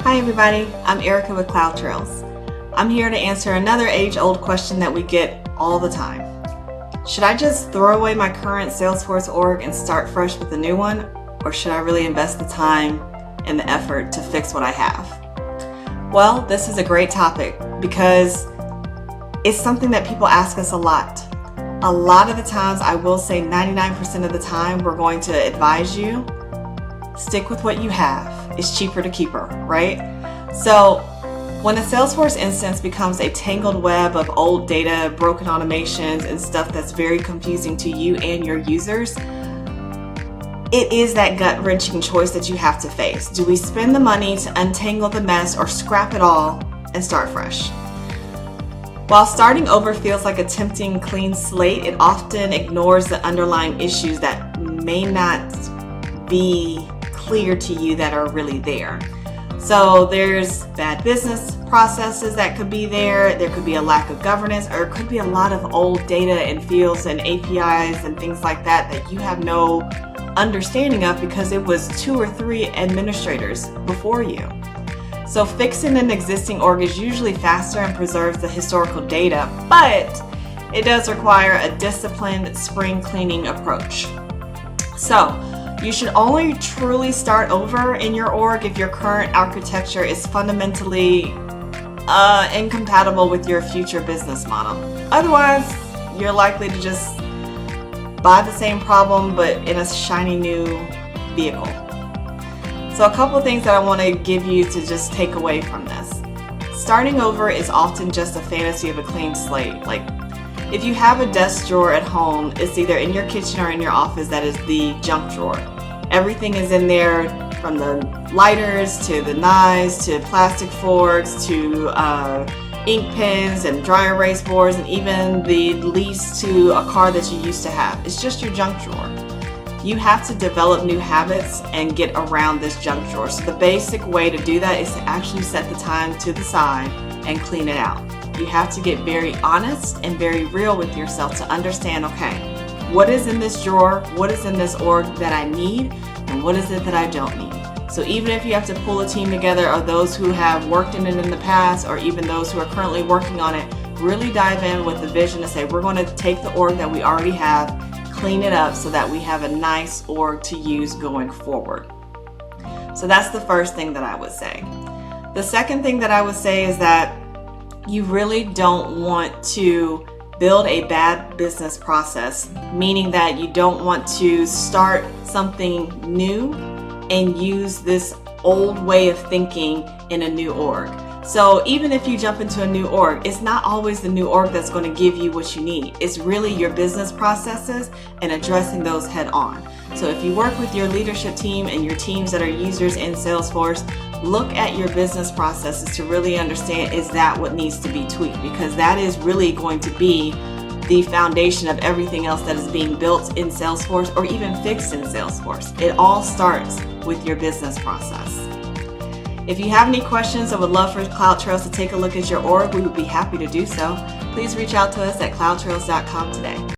Hi everybody, I'm Erica with CloudTrails. I'm here to answer another age-old question that we get all the time. Should I just throw away my current Salesforce org and start fresh with a new one? Or should I really invest the time and the effort to fix what I have? Well, this is a great topic because it's something that people ask us a lot. A lot of the times, I will say 99% of the time, we're going to advise you, stick with what you have. It's cheaper to keep her, right? So when a Salesforce instance becomes a tangled web of old data, broken automations, and stuff that's very confusing to you and your users, it is that gut-wrenching choice that you have to face. Do we spend the money to untangle the mess or scrap it all and start fresh? While starting over feels like a tempting clean slate, it often ignores the underlying issues that may not be clear to you that are really there. So there's bad business processes that could be there. There could be a lack of governance, or it could be a lot of old data and fields and APIs and things like that that you have no understanding of because it was 2 or 3 administrators before you. So fixing an existing org is usually faster and preserves the historical data, but it does require a disciplined spring cleaning approach. So you should only truly start over in your org if your current architecture is fundamentally incompatible with your future business model. Otherwise, you're likely to just buy the same problem but in a shiny new vehicle. So a couple of things that I want to give you to just take away from this. Starting over is often just a fantasy of a clean slate. Like, if you have a desk drawer at home, it's either in your kitchen or in your office that is the junk drawer. Everything is in there, from the lighters to the knives to plastic forks to ink pens and dry erase boards and even the lease to a car that you used to have. It's just your junk drawer. You have to develop new habits and get around this junk drawer. So the basic way to do that is to actually set the time to the side and clean it out. You have to get very honest and very real with yourself to understand, okay, what is in this drawer, what is in this org that I need, and what is it that I don't need. So even if you have to pull a team together of those who have worked in it in the past or even those who are currently working on it, really dive in with the vision to say, we're going to take the org that we already have, clean it up so that we have a nice org to use going forward. So that's the first thing that I would say. The second thing that I would say is that you really don't want to build a bad business process, meaning that you don't want to start something new and use this old way of thinking in a new org. So even if you jump into a new org, it's not always the new org that's going to give you what you need. It's really your business processes and addressing those head on. So if you work with your leadership team and your teams that are users in Salesforce, look at your business processes to really understand, is that what needs to be tweaked? Because that is really going to be the foundation of everything else that is being built in Salesforce or even fixed in Salesforce. It all starts with your business process. If you have any questions or would love for CloudTrails to take a look at your org, we would be happy to do so. Please reach out to us at cloudtrails.com today.